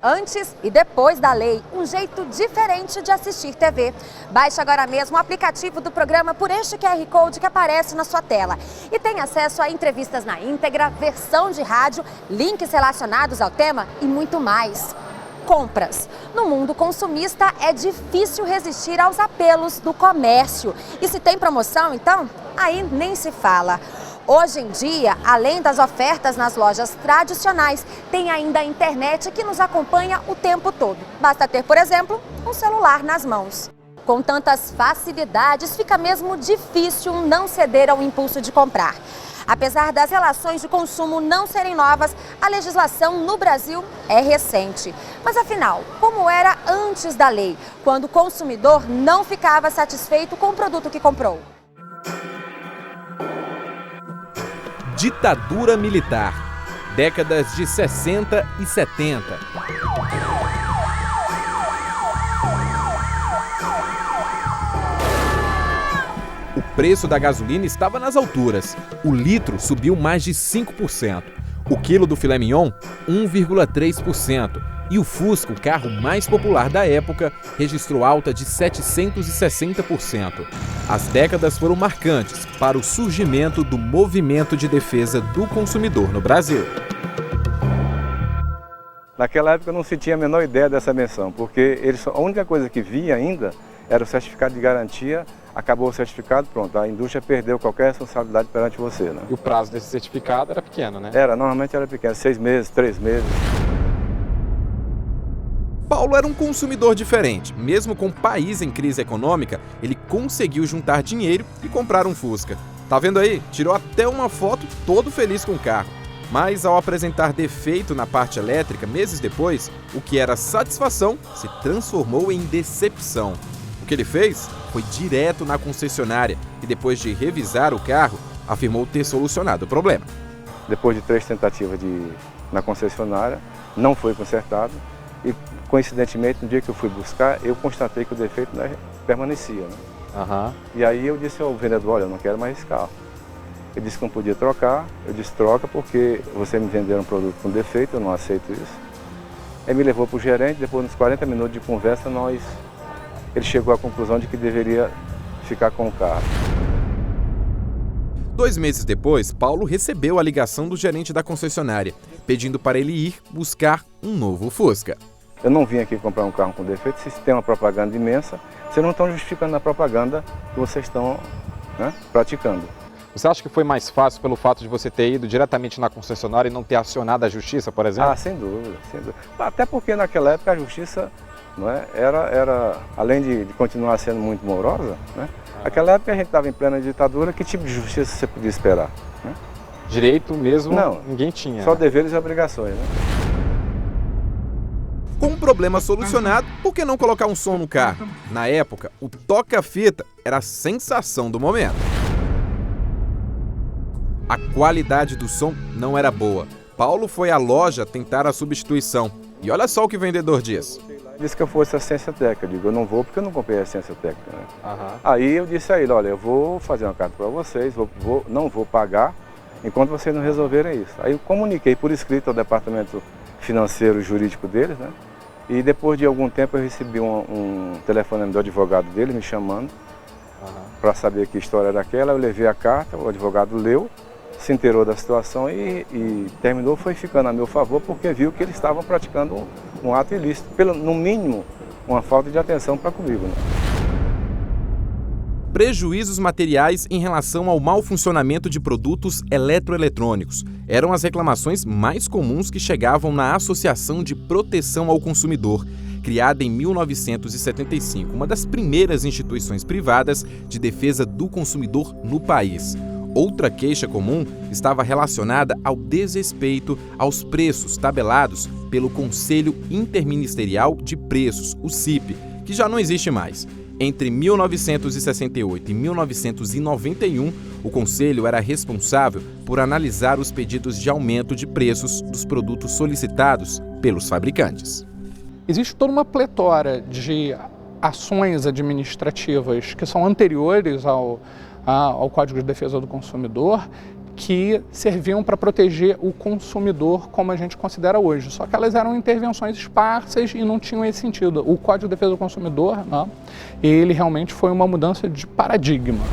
Antes e depois da lei, um jeito diferente de assistir TV. Baixe agora mesmo o aplicativo do programa por este QR Code que aparece na sua tela. E tem acesso a entrevistas na íntegra, versão de rádio, links relacionados ao tema e muito mais. Compras. No mundo consumista é difícil resistir aos apelos do comércio. E se tem promoção, então, aí nem se fala. Hoje em dia, além das ofertas nas lojas tradicionais, tem ainda a internet que nos acompanha o tempo todo. Basta ter, por exemplo, um celular nas mãos. Com tantas facilidades, fica mesmo difícil não ceder ao impulso de comprar. Apesar das relações de consumo não serem novas, a legislação no Brasil é recente. Mas afinal, como era antes da lei, quando o consumidor não ficava satisfeito com o produto que comprou? Ditadura militar, décadas de 60 e 70. O preço da gasolina estava nas alturas. O litro subiu mais de 5%. O quilo do filé mignon, 1,3%. E o Fusca, o carro mais popular da época, registrou alta de 760%. As décadas foram marcantes para o surgimento do movimento de defesa do consumidor no Brasil. Naquela época não se tinha a menor ideia dessa menção, porque a única coisa que via ainda era o certificado de garantia. Acabou o certificado, pronto, a indústria perdeu qualquer responsabilidade perante você, né? E o prazo desse certificado era pequeno, né? Normalmente era pequeno, 6 meses, 3 meses. Paulo era um consumidor diferente. Mesmo com o país em crise econômica, ele conseguiu juntar dinheiro e comprar um Fusca. Tá vendo aí? Tirou até uma foto todo feliz com o carro. Mas ao apresentar defeito na parte elétrica, meses depois, o que era satisfação se transformou em decepção. O que ele fez foi direto na concessionária e depois de revisar o carro, afirmou ter solucionado o problema. Depois de 3 tentativas na concessionária, não foi consertado e, coincidentemente, no dia que eu fui buscar, eu constatei que o defeito permanecia, né? E aí eu disse ao vendedor, olha, eu não quero mais esse carro. Ele disse que não podia trocar, eu disse troca porque você me vendeu um produto com defeito, eu não aceito isso. Ele me levou para o gerente, depois de uns 40 minutos de conversa, ele chegou à conclusão de que deveria ficar com o carro. 2 meses depois, Paulo recebeu a ligação do gerente da concessionária, pedindo para ele ir buscar um novo Fusca. Eu não vim aqui comprar um carro com defeito, se tem uma propaganda imensa, vocês não estão justificando a propaganda que vocês estão, né, praticando. Você acha que foi mais fácil pelo fato de você ter ido diretamente na concessionária e não ter acionado a justiça, por exemplo? Sem dúvida, sem dúvida. Até porque naquela época a justiça, não é, era além de continuar sendo muito morosa, né? Naquela época a gente estava em plena ditadura, que tipo de justiça você podia esperar? Né? Direito mesmo não, ninguém tinha. Só deveres e obrigações. Né? Com o problema solucionado, por que não colocar um som no carro? Na época, o toca-fita era a sensação do momento. A qualidade do som não era boa. Paulo foi à loja tentar a substituição. E olha só o que o vendedor diz. Disse que eu fosse assistência técnica. Eu digo, eu não vou porque eu não comprei assistência técnica. Né? Aí eu disse a ele, olha, eu vou fazer uma carta para vocês, não vou pagar enquanto vocês não resolverem isso. Aí eu comuniquei por escrito ao departamento financeiro e jurídico deles, né? E depois de algum tempo eu recebi um telefonema do advogado dele me chamando para saber que história era aquela. Eu levei a carta, o advogado leu, se inteirou da situação e terminou, foi ficando a meu favor porque viu que eles estavam praticando um ato ilícito, no mínimo uma falta de atenção para comigo. Né? Prejuízos materiais em relação ao mau funcionamento de produtos eletroeletrônicos eram as reclamações mais comuns que chegavam na Associação de Proteção ao Consumidor, criada em 1975, uma das primeiras instituições privadas de defesa do consumidor no país. Outra queixa comum estava relacionada ao desrespeito aos preços tabelados pelo Conselho Interministerial de Preços, o CIP, que já não existe mais. Entre 1968 e 1991, o Conselho era responsável por analisar os pedidos de aumento de preços dos produtos solicitados pelos fabricantes. Existe toda uma pletora de ações administrativas que são anteriores ao Código de Defesa do Consumidor, que serviam para proteger o consumidor como a gente considera hoje. Só que elas eram intervenções esparsas e não tinham esse sentido. O Código de Defesa do Consumidor, né, ele realmente foi uma mudança de paradigma.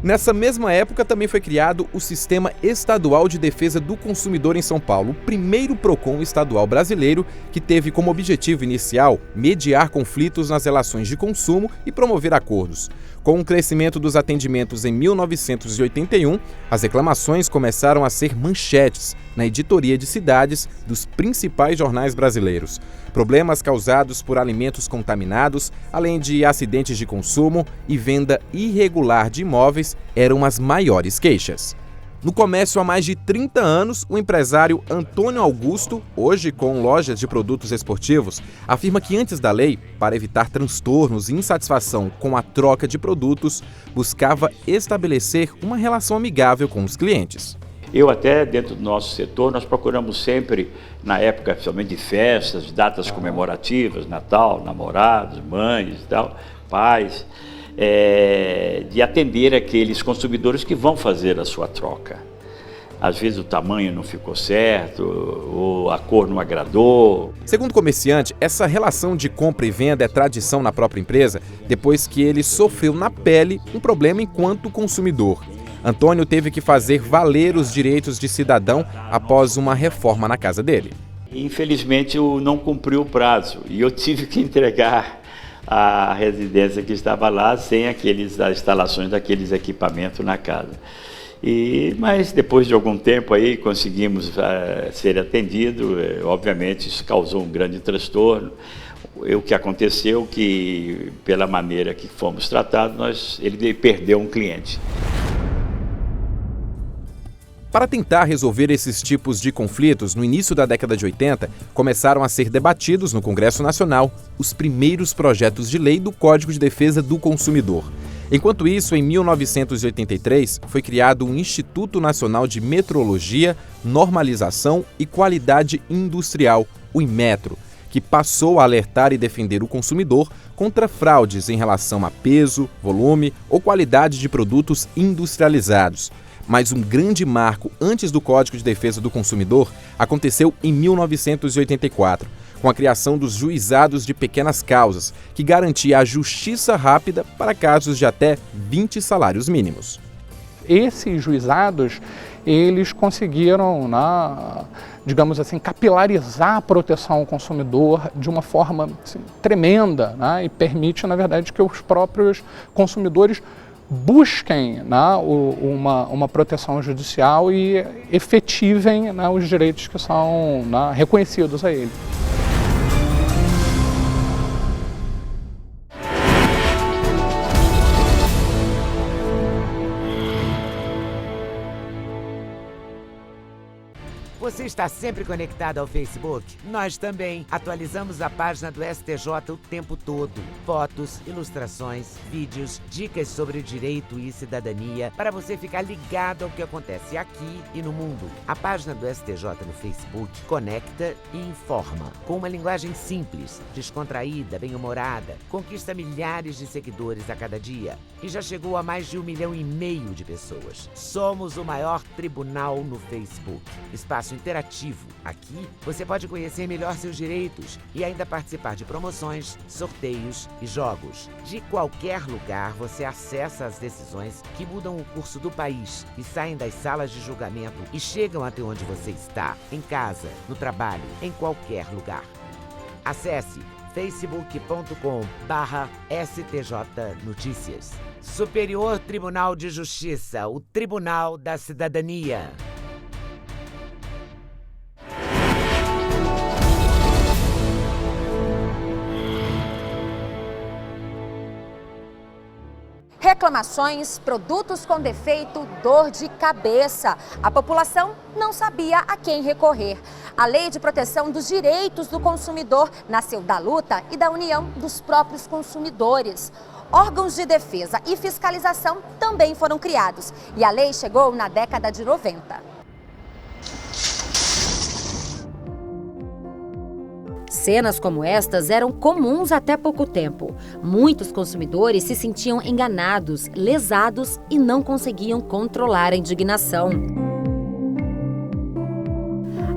Nessa mesma época também foi criado o Sistema Estadual de Defesa do Consumidor em São Paulo, o primeiro PROCON estadual brasileiro que teve como objetivo inicial mediar conflitos nas relações de consumo e promover acordos. Com o crescimento dos atendimentos em 1981, as reclamações começaram a ser manchetes na editoria de cidades dos principais jornais brasileiros. Problemas causados por alimentos contaminados, além de acidentes de consumo e venda irregular de imóveis, eram as maiores queixas. No comércio há mais de 30 anos, o empresário Antônio Augusto, hoje com lojas de produtos esportivos, afirma que antes da lei, para evitar transtornos e insatisfação com a troca de produtos, buscava estabelecer uma relação amigável com os clientes. Eu até, dentro do nosso setor, nós procuramos sempre, na época principalmente de festas, datas comemorativas, Natal, namorados, mães, tal, pais, de atender aqueles consumidores que vão fazer a sua troca. Às vezes o tamanho não ficou certo, ou a cor não agradou. Segundo o comerciante, essa relação de compra e venda é tradição na própria empresa, depois que ele sofreu na pele um problema enquanto consumidor. Antônio teve que fazer valer os direitos de cidadão após uma reforma na casa dele. Infelizmente, eu não cumpri o prazo e eu tive que entregar a residência que estava lá sem as instalações daqueles equipamentos na casa. Mas depois de algum tempo aí conseguimos ser atendidos. Obviamente isso causou um grande transtorno. O que aconteceu que, pela maneira que fomos tratados, ele perdeu um cliente. Para tentar resolver esses tipos de conflitos, no início da década de 80, começaram a ser debatidos no Congresso Nacional os primeiros projetos de lei do Código de Defesa do Consumidor. Enquanto isso, em 1983, foi criado o Instituto Nacional de Metrologia, Normalização e Qualidade Industrial, o Inmetro, que passou a alertar e defender o consumidor contra fraudes em relação a peso, volume ou qualidade de produtos industrializados. Mas um grande marco antes do Código de Defesa do Consumidor aconteceu em 1984, com a criação dos juizados de pequenas causas, que garantia a justiça rápida para casos de até 20 salários mínimos. Esses juizados, eles conseguiram, digamos assim, capilarizar a proteção ao consumidor de uma forma assim, tremenda, e permite, na verdade, que os próprios consumidores busquem uma proteção judicial e efetivem os direitos que são reconhecidos a ele. Você está sempre conectado ao Facebook? Nós também. Atualizamos a página do STJ o tempo todo. Fotos, ilustrações, vídeos, dicas sobre direito e cidadania para você ficar ligado ao que acontece aqui e no mundo. A página do STJ no Facebook conecta e informa. Com uma linguagem simples, descontraída, bem-humorada, conquista milhares de seguidores a cada dia e já chegou a mais de 1,5 milhão de pessoas. Somos o maior tribunal no Facebook. Espaço interativo. Aqui você pode conhecer melhor seus direitos e ainda participar de promoções, sorteios e jogos. De qualquer lugar você acessa as decisões que mudam o curso do país e saem das salas de julgamento e chegam até onde você está, em casa, no trabalho, em qualquer lugar. Acesse facebook.com/STJ Notícias. Superior Tribunal de Justiça, o Tribunal da Cidadania. Reclamações, produtos com defeito, dor de cabeça. A população não sabia a quem recorrer. A Lei de Proteção dos Direitos do Consumidor nasceu da luta e da união dos próprios consumidores. Órgãos de defesa e fiscalização também foram criados e a lei chegou na década de 90. Cenas como estas eram comuns até pouco tempo. Muitos consumidores se sentiam enganados, lesados e não conseguiam controlar a indignação.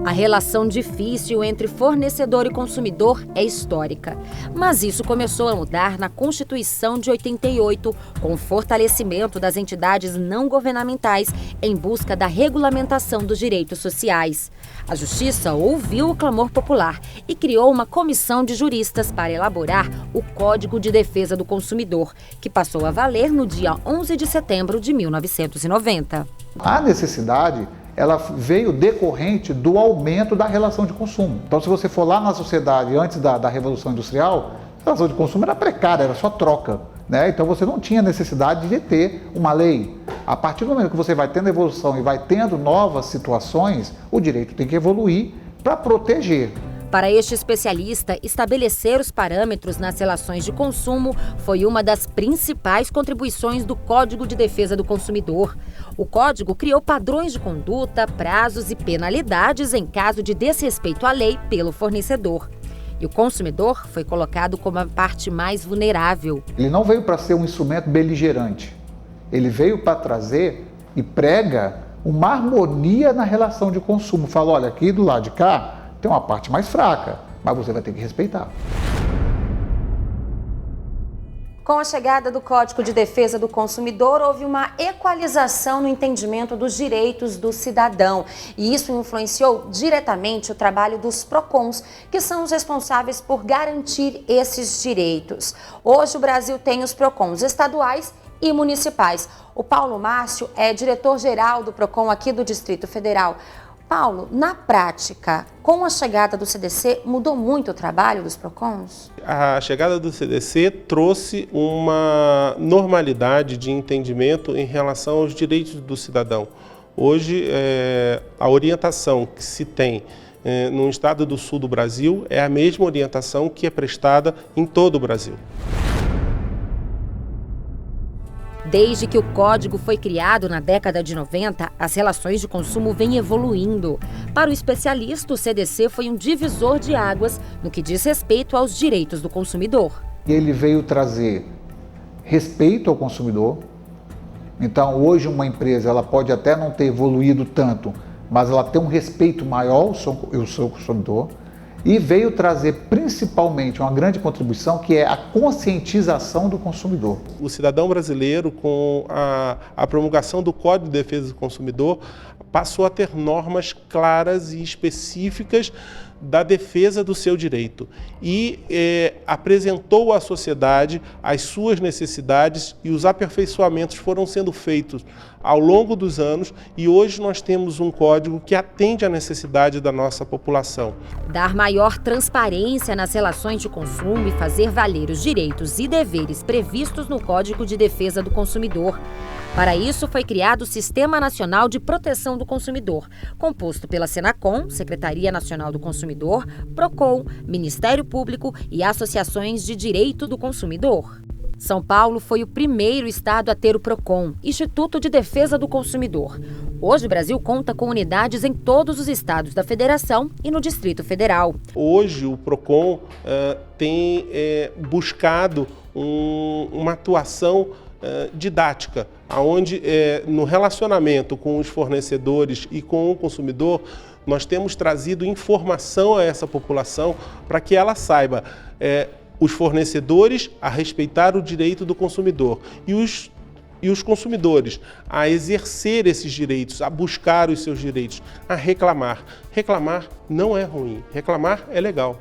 A relação difícil entre fornecedor e consumidor é histórica, mas isso começou a mudar na Constituição de 88, com o fortalecimento das entidades não governamentais em busca da regulamentação dos direitos sociais. A Justiça ouviu o clamor popular e criou uma comissão de juristas para elaborar o Código de Defesa do Consumidor, que passou a valer no dia 11 de setembro de 1990. A necessidade ela veio decorrente do aumento da relação de consumo. Então, se você for lá na sociedade antes da Revolução Industrial, a relação de consumo era precária, era só troca, né? Então, você não tinha necessidade de ter uma lei. A partir do momento que você vai tendo evolução e vai tendo novas situações, o direito tem que evoluir para proteger. Para este especialista, estabelecer os parâmetros nas relações de consumo foi uma das principais contribuições do Código de Defesa do Consumidor. O Código criou padrões de conduta, prazos e penalidades em caso de desrespeito à lei pelo fornecedor. E o consumidor foi colocado como a parte mais vulnerável. Ele não veio para ser um instrumento beligerante. Ele veio para trazer e prega uma harmonia na relação de consumo. Fala, olha, aqui do lado de cá tem uma parte mais fraca, mas você vai ter que respeitar. Com a chegada do Código de Defesa do Consumidor, houve uma equalização no entendimento dos direitos do cidadão. E isso influenciou diretamente o trabalho dos PROCONs, que são os responsáveis por garantir esses direitos. Hoje o Brasil tem os PROCONs estaduais e municipais. O Paulo Márcio é diretor-geral do PROCON aqui do Distrito Federal. Paulo, na prática, com a chegada do CDC, mudou muito o trabalho dos PROCONs? A chegada do CDC trouxe uma normalidade de entendimento em relação aos direitos do cidadão. Hoje, a orientação que se tem no estado do sul do Brasil é a mesma orientação que é prestada em todo o Brasil. Desde que o código foi criado na década de 90, as relações de consumo vêm evoluindo. Para o especialista, o CDC foi um divisor de águas no que diz respeito aos direitos do consumidor. Ele veio trazer respeito ao consumidor. Então, hoje uma empresa ela pode até não ter evoluído tanto, mas ela tem um respeito maior ao seu consumidor. E veio trazer principalmente uma grande contribuição, que é a conscientização do consumidor. O cidadão brasileiro, com a promulgação do Código de Defesa do Consumidor, passou a ter normas claras e específicas da defesa do seu direito e apresentou à sociedade as suas necessidades e os aperfeiçoamentos foram sendo feitos ao longo dos anos e hoje nós temos um código que atende à necessidade da nossa população. Dar maior transparência nas relações de consumo e fazer valer os direitos e deveres previstos no Código de Defesa do Consumidor. Para isso, foi criado o Sistema Nacional de Proteção do Consumidor, composto pela Senacom, Secretaria Nacional do Consumidor, PROCON, Ministério Público e associações de direito do consumidor. São Paulo foi o primeiro estado a ter o PROCON, Instituto de Defesa do Consumidor. Hoje o Brasil conta com unidades em todos os estados da Federação e no Distrito Federal. Hoje o PROCON tem buscado uma atuação didática, onde no relacionamento com os fornecedores e com o consumidor, nós temos trazido informação a essa população para que ela saiba os fornecedores a respeitar o direito do consumidor e os consumidores a exercer esses direitos, a buscar os seus direitos, a reclamar. Reclamar não é ruim, reclamar é legal.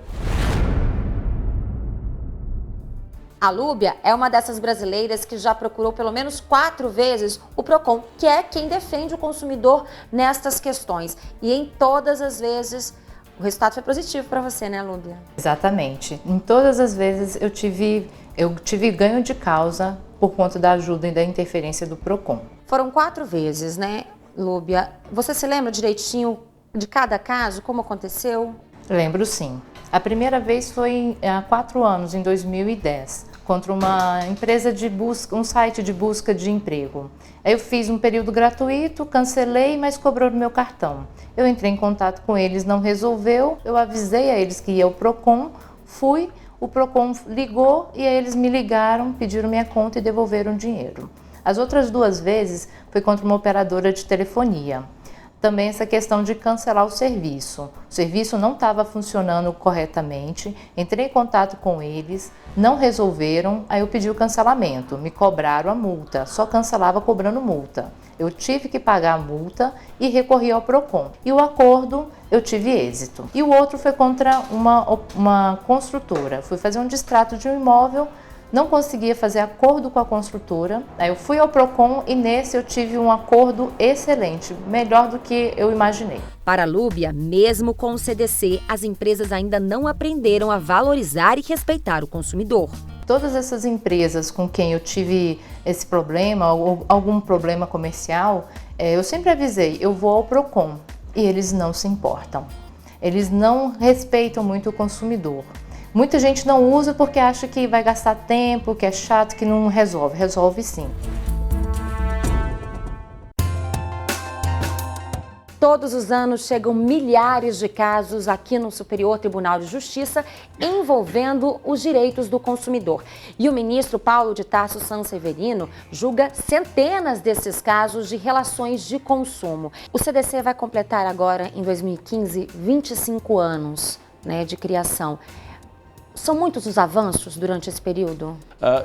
A Lúbia é uma dessas brasileiras que já procurou pelo menos 4 vezes o PROCON, que é quem defende o consumidor nestas questões. E em todas as vezes o resultado foi positivo para você, né, Lúbia? Exatamente. Em todas as vezes eu tive ganho de causa por conta da ajuda e da interferência do PROCON. Foram 4 vezes, né, Lúbia? Você se lembra direitinho de cada caso, como aconteceu? Lembro sim. A primeira vez foi há 4 anos, em 2010, contra uma empresa de busca, um site de busca de emprego. Aí eu fiz um período gratuito, cancelei, mas cobrou no meu cartão. Eu entrei em contato com eles, não resolveu, eu avisei a eles que ia ao Procon, fui, o Procon ligou e aí eles me ligaram, pediram minha conta e devolveram o dinheiro. As outras 2 vezes foi contra uma operadora de telefonia. Também essa questão de cancelar o serviço. O serviço não estava funcionando corretamente, entrei em contato com eles, não resolveram, aí eu pedi o cancelamento, me cobraram a multa, só cancelava cobrando multa. Eu tive que pagar a multa e recorri ao Procon. E o acordo, eu tive êxito. E o outro foi contra uma construtora. Fui fazer um distrato de um imóvel, não conseguia fazer acordo com a construtora, aí eu fui ao Procon e nesse eu tive um acordo excelente, melhor do que eu imaginei. Para a Lúbia, mesmo com o CDC, as empresas ainda não aprenderam a valorizar e respeitar o consumidor. Todas essas empresas com quem eu tive esse problema ou algum problema comercial, eu sempre avisei, eu vou ao Procon e eles não se importam. Eles não respeitam muito o consumidor. Muita gente não usa porque acha que vai gastar tempo, que é chato, que não resolve. Resolve sim. Todos os anos chegam milhares de casos aqui no Superior Tribunal de Justiça envolvendo os direitos do consumidor. E o ministro Paulo de Tarso Sanseverino julga centenas desses casos de relações de consumo. O CDC vai completar agora, em 2015, 25 anos, de criação. São muitos os avanços durante esse período?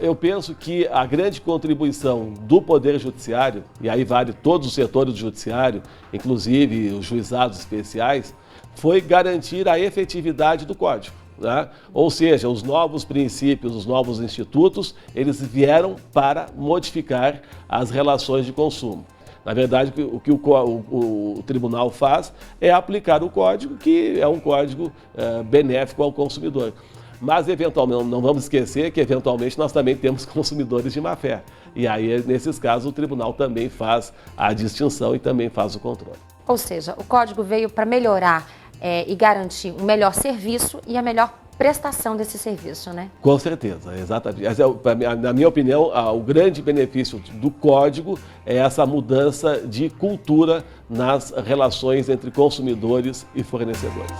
Eu penso que a grande contribuição do Poder Judiciário, e aí vale todos os setores do Judiciário, inclusive os juizados especiais, foi garantir a efetividade do Código. Ou seja, os novos princípios, os novos institutos, eles vieram para modificar as relações de consumo. Na verdade, o que o tribunal faz é aplicar o código, que é um código benéfico ao consumidor. Mas, eventualmente, não vamos esquecer que, eventualmente, nós também temos consumidores de má fé. E aí, nesses casos, o tribunal também faz a distinção e também faz o controle. Ou seja, o código veio para melhorar e garantir um melhor serviço e a melhor prestação desse serviço, né? Com certeza, exatamente. Na minha opinião, o grande benefício do código é essa mudança de cultura nas relações entre consumidores e fornecedores.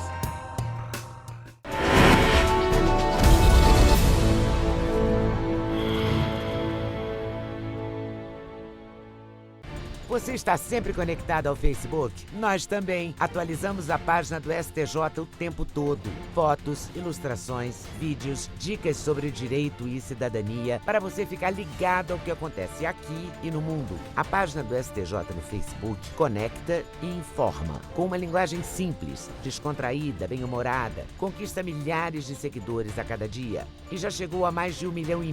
Você está sempre conectado ao Facebook? Nós também. Atualizamos a página do STJ o tempo todo. Fotos, ilustrações, vídeos, dicas sobre direito e cidadania para você ficar ligado ao que acontece aqui e no mundo. A página do STJ no Facebook conecta e informa. Com uma linguagem simples, descontraída, bem-humorada, conquista milhares de seguidores a cada dia e já chegou a mais de 1,5 milhão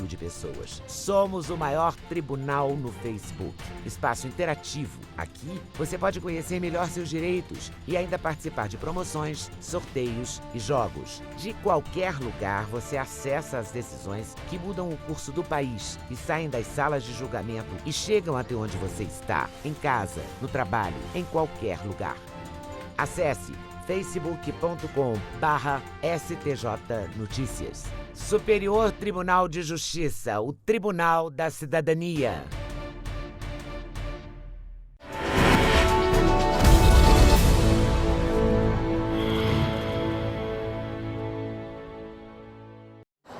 de pessoas. Somos o maior tribunal no Facebook. Espaço interativo. Aqui você pode conhecer melhor seus direitos e ainda participar de promoções, sorteios e jogos. De qualquer lugar você acessa as decisões que mudam o curso do país e saem das salas de julgamento e chegam até onde você está, em casa, no trabalho, em qualquer lugar. Acesse facebook.com/STJ Notícias. Superior Tribunal de Justiça, o Tribunal da Cidadania.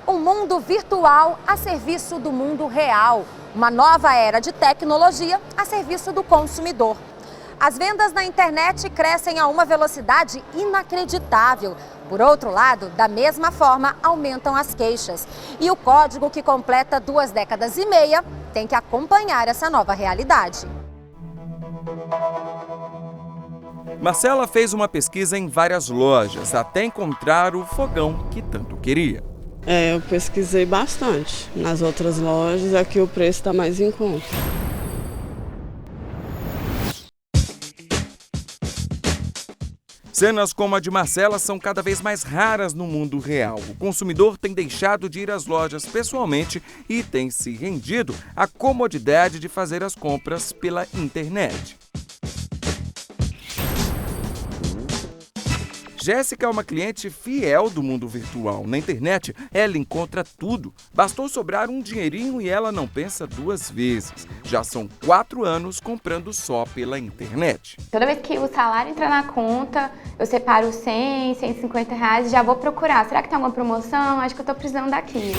Um mundo virtual a serviço do mundo real. Uma nova era de tecnologia a serviço do consumidor. As vendas na internet crescem a uma velocidade inacreditável. Por outro lado, da mesma forma, aumentam as queixas. E o código, que completa 2 décadas e meia, tem que acompanhar essa nova realidade. Marcela fez uma pesquisa em várias lojas até encontrar o fogão que tanto queria. Eu pesquisei bastante nas outras lojas, aqui o preço está mais em conta. Cenas como a de Marcela são cada vez mais raras no mundo real. O consumidor tem deixado de ir às lojas pessoalmente e tem se rendido à comodidade de fazer as compras pela internet. Jéssica é uma cliente fiel do mundo virtual. Na internet, ela encontra tudo. Bastou sobrar um dinheirinho e ela não pensa duas vezes. Já são 4 anos comprando só pela internet. Toda vez que o salário entra na conta, eu separo 100, 150 reais e já vou procurar. Será que tem alguma promoção? Acho que eu tô precisando daquilo.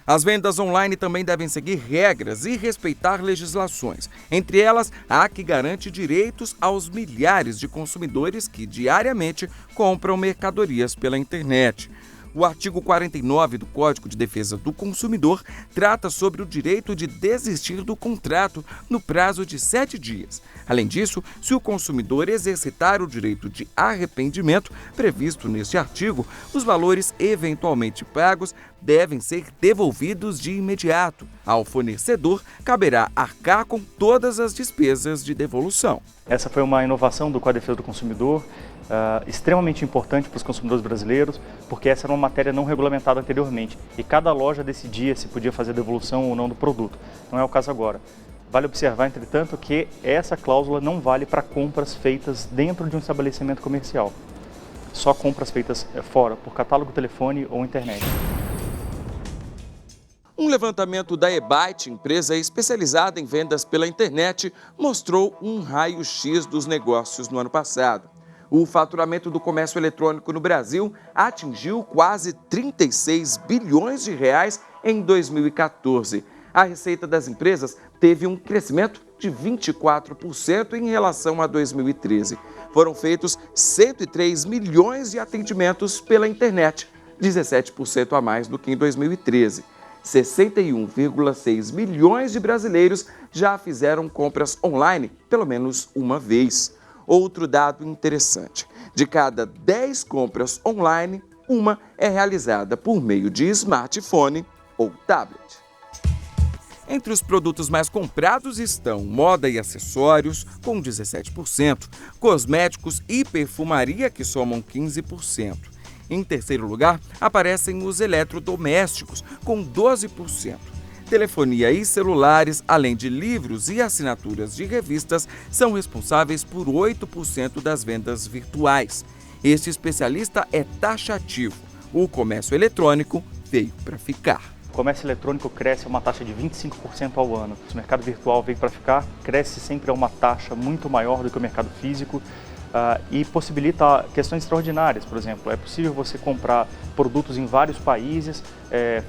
As vendas online também devem seguir regras e respeitar legislações. Entre elas, a que garante direitos aos milhares de consumidores que diariamente compram mercadorias pela internet. O artigo 49 do Código de Defesa do Consumidor trata sobre o direito de desistir do contrato no prazo de 7 dias. Além disso, se o consumidor exercitar o direito de arrependimento previsto neste artigo, os valores eventualmente pagos devem ser devolvidos de imediato. Ao fornecedor, caberá arcar com todas as despesas de devolução. Essa foi uma inovação do Código de Defesa do Consumidor, extremamente importante para os consumidores brasileiros, porque essa era uma matéria não regulamentada anteriormente e cada loja decidia se podia fazer devolução ou não do produto. Não é o caso agora. Vale observar, entretanto, que essa cláusula não vale para compras feitas dentro de um estabelecimento comercial. Só compras feitas fora, por catálogo, telefone ou internet. Um levantamento da eBite, empresa especializada em vendas pela internet, mostrou um raio-x dos negócios no ano passado. O faturamento do comércio eletrônico no Brasil atingiu quase 36 bilhões de reais em 2014. A receita das empresas teve um crescimento de 24% em relação a 2013. Foram feitos 103 milhões de atendimentos pela internet, 17% a mais do que em 2013. 61,6 milhões de brasileiros já fizeram compras online pelo menos uma vez. Outro dado interessante: de cada 10 compras online, uma é realizada por meio de smartphone ou tablet. Entre os produtos mais comprados estão moda e acessórios, com 17%, cosméticos e perfumaria, que somam 15%. Em terceiro lugar, aparecem os eletrodomésticos, com 12%. Telefonia e celulares, além de livros e assinaturas de revistas, são responsáveis por 8% das vendas virtuais. Este especialista é taxativo. O comércio eletrônico veio para ficar. O comércio eletrônico cresce a uma taxa de 25% ao ano. Se o mercado virtual veio para ficar, cresce sempre a uma taxa muito maior do que o mercado físico. E possibilita questões extraordinárias. Por exemplo, é possível você comprar produtos em vários países,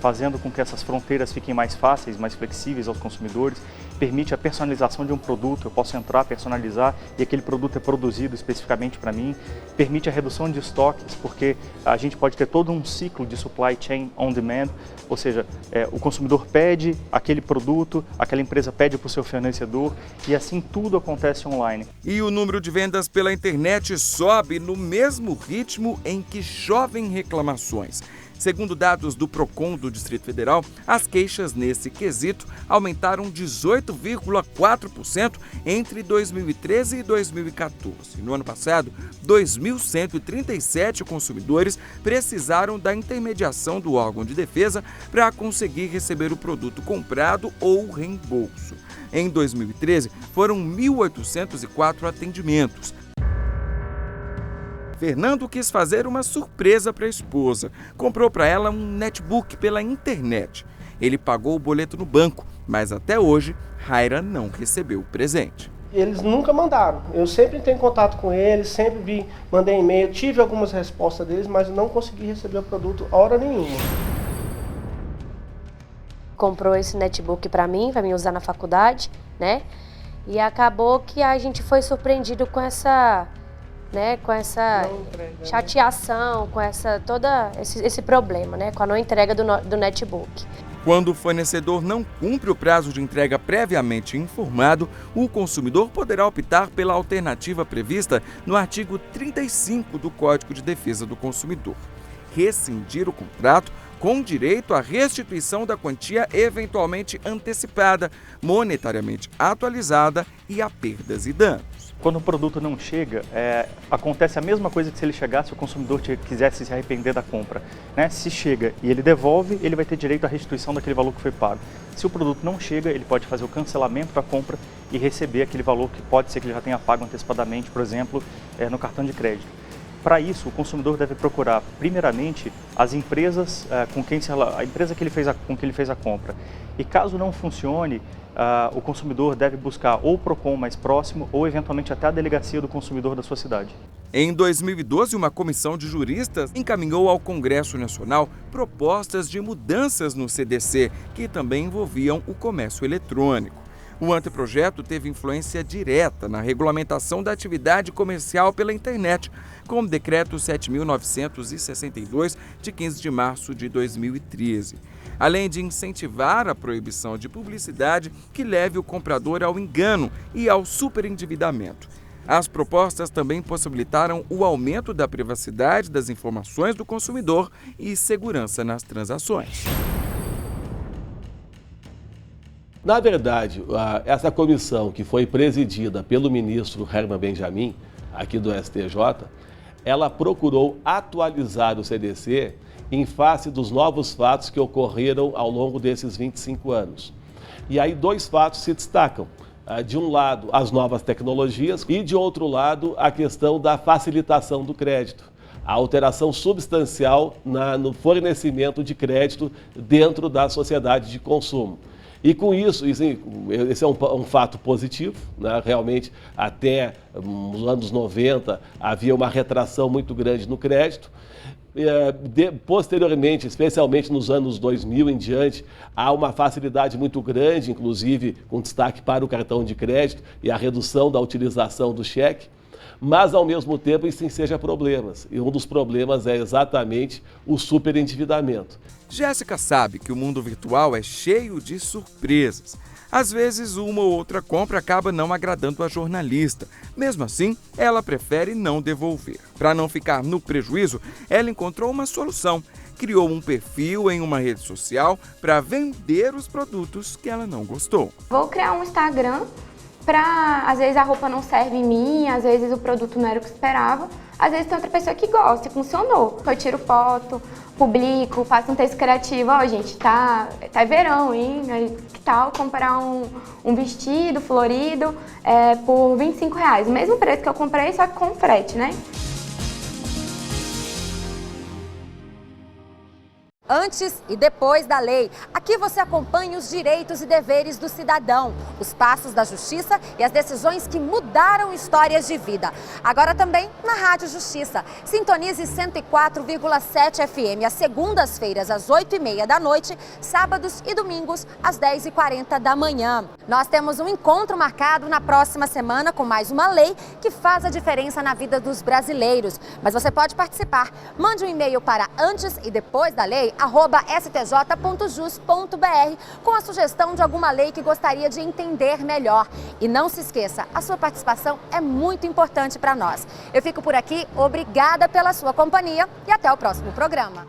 fazendo com que essas fronteiras fiquem mais fáceis, mais flexíveis aos consumidores. Permite a personalização de um produto, eu posso entrar, personalizar e aquele produto é produzido especificamente para mim. Permite a redução de estoques, porque a gente pode ter todo um ciclo de supply chain on demand, ou seja, o consumidor pede aquele produto, aquela empresa pede para o seu fornecedor e assim tudo acontece online. E o número de vendas pela internet sobe no mesmo ritmo em que chovem reclamações. Segundo dados do Procon do Distrito Federal, as queixas nesse quesito aumentaram 18,4% entre 2013 e 2014. No ano passado, 2.137 consumidores precisaram da intermediação do órgão de defesa para conseguir receber o produto comprado ou reembolso. Em 2013, foram 1.804 atendimentos. Fernando quis fazer uma surpresa para a esposa. Comprou para ela um netbook pela internet. Ele pagou o boleto no banco, mas até hoje, Raira não recebeu o presente. Eles nunca mandaram. Eu sempre tenho contato com eles, sempre mandei e-mail, tive algumas respostas deles, mas não consegui receber o produto a hora nenhuma. Comprou esse netbook para mim usar na faculdade, né? E acabou que a gente foi surpreendido com essa chateação, com esse problema, né? Com a não entrega do netbook. Quando o fornecedor não cumpre o prazo de entrega previamente informado, o consumidor poderá optar pela alternativa prevista no artigo 35 do Código de Defesa do Consumidor: rescindir o contrato com direito à restituição da quantia eventualmente antecipada, monetariamente atualizada e a perdas e danos. Quando o produto não chega, acontece a mesma coisa que se ele chegasse e o consumidor quisesse se arrepender da compra, né? Se chega e ele devolve, ele vai ter direito à restituição daquele valor que foi pago. Se o produto não chega, ele pode fazer o cancelamento da compra e receber aquele valor que pode ser que ele já tenha pago antecipadamente, por exemplo, no cartão de crédito. Para isso, o consumidor deve procurar, primeiramente, as empresas com quem ele fez a compra. E caso não funcione, o consumidor deve buscar ou o PROCON mais próximo ou, eventualmente, até a delegacia do consumidor da sua cidade. Em 2012, uma comissão de juristas encaminhou ao Congresso Nacional propostas de mudanças no CDC, que também envolviam o comércio eletrônico. O anteprojeto teve influência direta na regulamentação da atividade comercial pela internet, com o Decreto 7.962, de 15 de março de 2013. Além de incentivar a proibição de publicidade que leve o comprador ao engano e ao superendividamento. As propostas também possibilitaram o aumento da privacidade das informações do consumidor e segurança nas transações. Na verdade, essa comissão que foi presidida pelo ministro Herman Benjamin, aqui do STJ, ela procurou atualizar o CDC em face dos novos fatos que ocorreram ao longo desses 25 anos. E aí 2 fatos se destacam. De um lado, as novas tecnologias e, de outro lado, a questão da facilitação do crédito. A alteração substancial no fornecimento de crédito dentro da sociedade de consumo. E com isso, esse é um fato positivo, né? Realmente, até os anos 90, havia uma retração muito grande no crédito. Posteriormente, especialmente nos anos 2000 em diante, há uma facilidade muito grande, inclusive com destaque para o cartão de crédito e a redução da utilização do cheque. Mas, ao mesmo tempo, isso enseja problemas. E um dos problemas é exatamente o superendividamento. Jéssica sabe que o mundo virtual é cheio de surpresas. Às vezes, uma ou outra compra acaba não agradando a jornalista. Mesmo assim, ela prefere não devolver. Para não ficar no prejuízo, ela encontrou uma solução. Criou um perfil em uma rede social para vender os produtos que ela não gostou. Vou criar um Instagram para, às vezes a roupa não serve em mim, às vezes o produto não era o que esperava, às vezes tem outra pessoa que gosta e funcionou. Eu tiro foto, publico, faço um texto criativo, ó, gente, tá verão, hein? Que tal comprar um vestido florido por R$25? O mesmo preço que eu comprei, só que com frete, né? Antes e depois da lei. Aqui você acompanha os direitos e deveres do cidadão, os passos da justiça e as decisões que mudaram histórias de vida. Agora também na Rádio Justiça. Sintonize 104,7 FM às segundas-feiras às 8h30 da noite, sábados e domingos às 10h40 da manhã. Nós temos um encontro marcado na próxima semana com mais uma lei que faz a diferença na vida dos brasileiros. Mas você pode participar. Mande um e-mail para antes e depois da lei @stj.jus.br com a sugestão de alguma lei que gostaria de entender melhor. E não se esqueça, a sua participação é muito importante para nós. Eu fico por aqui, obrigada pela sua companhia e até o próximo programa.